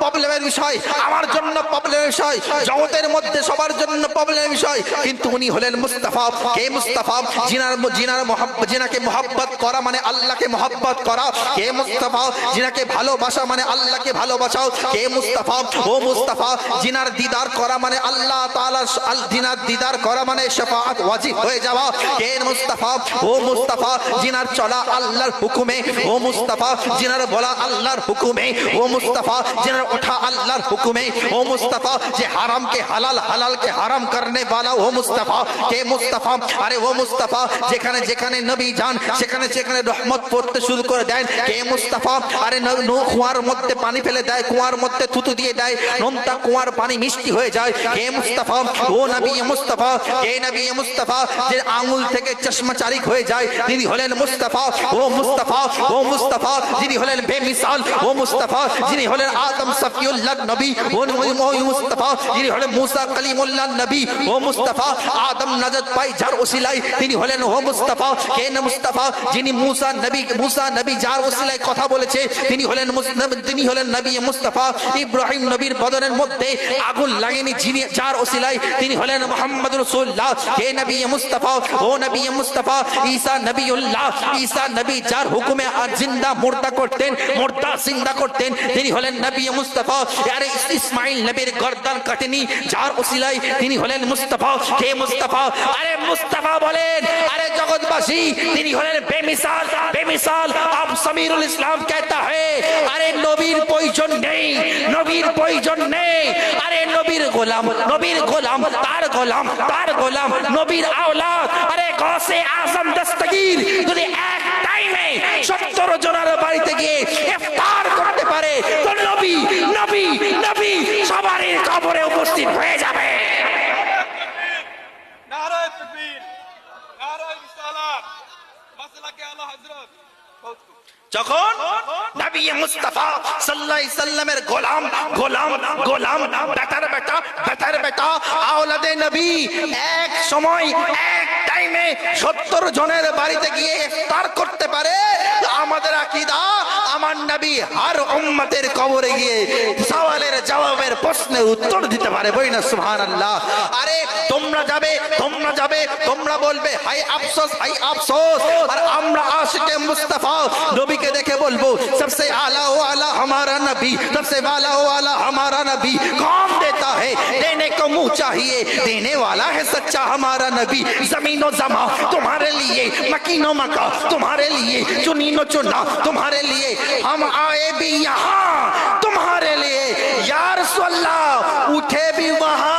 প্রবলেমের বিষয়, আমার জন্য প্রবলেমের বিষয়, জগতের মধ্যে সবার জন্য প্রবলেমের বিষয়, কিন্তু উনি হলেন মুস্তাফা। কে মুস্তাফা? জিনাকে মোহাব্বত করা মানে আল্লাহকে মোহাব্বত করা। কে মুস্তাফা? জিনাকে ভালোবাসা মানে আল্লাহকে ভালোবাসাও। কে মুস্তাফা? ও মুস্তাফা। জিনার দিদার করা মানে আল্লাহ তাআলা, জিনার দিদার করা মানে শাফাআত ওয়াজিব হয়ে যাওয়া। কে মুস্তাফা? ও মুস্তাফা। জিনার চলা আল্লাহর হুকুমে। ও মুস্তাফা। জিনার বলা আল্লাহর হুকুমে। ও মুস্তাফা। জিনার ওঠা আল্লাহর হুকুমে। ও মুস্তাফা। যে হারামকে হালাল, হালালকে হারাম করনে वाला ও মুস্তাফা। কে মুস্তাফা? আরে ও মুস্তাফা। যেখানে যেখানে নবী যান সেখানে সেখানে রহমত পড়তে শুরু করে দেন। কে মুস্তাফা? আরে কুয়ার মধ্যে পানি ফেলে দেয়, কুয়ার মধ্যে থুতু দিয়ে দেয়, নোনতা কুয়ার পানি মিষ্টি হয়ে যায়। কে মুস্তাফা? ও নবী মুস্তাফা। কে নবী মুস্তাফা? যে আঙ্গুল থেকে চশমা চারিক হয়ে যায় তিনি হলেন মুস্তাফা। ও মুস্তাফা। ও মুস্তাফা যিনি হলেন বেমিসাল। ও মুস্তাফা যিনি হলেন আদম সফিউল্লাহ নবী। ও মুস্তাফা যিনি হলেন মুসা কালিমুল্লাহ নবী। ও মুস্তাফা আদম নাজাত পাই যার ওসিলায় তিনি হলেন ও মুস্তাফা। কে না মুস্তাফা? যিনি মুসা নবী যার ওসিলায় কথা বলেছে তিনি হলেন নবী মুস্তাফা। ইব্রাহিম নবীর বদনের মধ্যে আগুন লাগেনি যিনি যার ওসিলায় তিনি হলেন মুহাম্মদ রাসূলুল্লাহ। কে নবী মুস্তাফা? ও নবী মুস্তাফা। ঈসা নবীউল্লাহ, ঈসা নবী যার হুকুমে আর জিন্দা মুর্দা করতেন, মুর্দা জিন্দা করতেন তিনি হলেন নবী মুস্তাফা। আরে ইসমাইল নবীর গর্দান কাটেনি যার ওসিলায় তিনি হলেন মুস্তাফা। কে মুস্তাফা? আরে মুস্তাফা বলেন। আরে জগৎবাসী তিনি হলেন বেমিসাল। বেমিসাল আব সমীরুল ইসলাম कहता है আরে নবীর প্রয়োজন নেই, নবীর প্রয়োজন নেই। আরে নবীর গোলাম, নবীর গোলাম, তার গোলাম, তার গোলাম, নবীর আওলাদ। আরে গৌসে আজম দস্তগীর যদি এক টাইমে 70 জনের বাড়িতে গিয়ে ইফতার করতে পারে তো নবী নবী নবী সবারই কবরে উপস্থিত হয়ে যাবে। নারায়ে তাকবীর, নারায়ে রিসালাত, মাসলাকে আলা হযরত। যখন নবী মুস্তাফা সাল্লাল্লাহু আলাইহি সাল্লামের গোলাম গোলাম গোলাম বেটার বেটা বেটার বেটা আওলাদে নবী এক সময় এক টাইমে 70 জনের বাড়িতে গিয়ে ইফতার করতে পারে, আমাদের আকীদা আমার নবী হর উম্মতের কবরে গিয়ে সওয়ালের জবাবের প্রশ্নের উত্তর দিতে পারে। বলি না সুবহানাল্লাহ। আরে তোমরা যাবে, তোমরা যাবে, তোমরা বলবে হায় আফসোস, হায় আফসোস। আর আমরা আশিকে মুস্তাফা নবী के देखे बोलबो सबसे आला वाला हमारा नबी, सबसे वाला वाला हमारा नबी। कौन देता है? देने को मुंह चाहिए, देने वाला है सच्चा हमारा नबी। जमीनो जमा तुम्हारे लिए, मकीनो मका तुम्हारे लिए, चुनीनो चुना तुम्हारे लिए, हम आए भी यहाँ तुम्हारे लिए। या रसूल अल्लाह उठे भी वहाँ